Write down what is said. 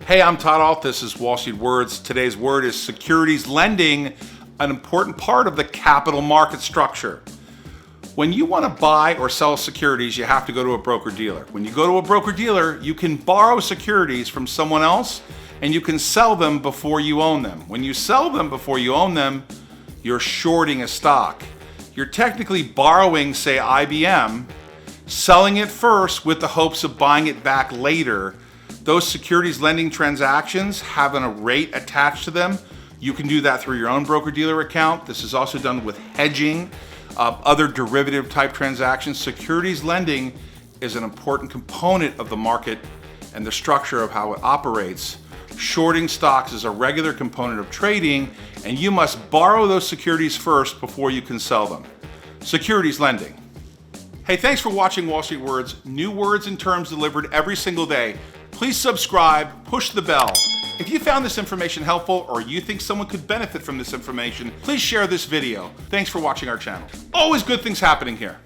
Hey, I'm Todd Ault. This is Wall Street Words. Today's word is securities lending, an important part of the capital market structure. When you want to buy or sell securities, you have to go to a broker-dealer. When you go to a broker-dealer, you can borrow securities from someone else and you can sell them before you own them. When you sell them before you own them, you're shorting a stock. You're technically borrowing, say, IBM, selling it first with the hopes of buying it back later. Those securities lending transactions have a rate attached to them. You can do that through your own broker-dealer account. This is also done with hedging, other derivative type transactions. Securities lending is an important component of the market and the structure of how it operates. Shorting stocks is a regular component of trading, and you must borrow those securities first before you can sell them. Securities lending. Hey, thanks for watching Wall Street Words. New words and terms delivered every single day. Please subscribe, push the bell. If you found this information helpful or you think someone could benefit from this information, please share this video. Thanks for watching our channel. Always good things happening here.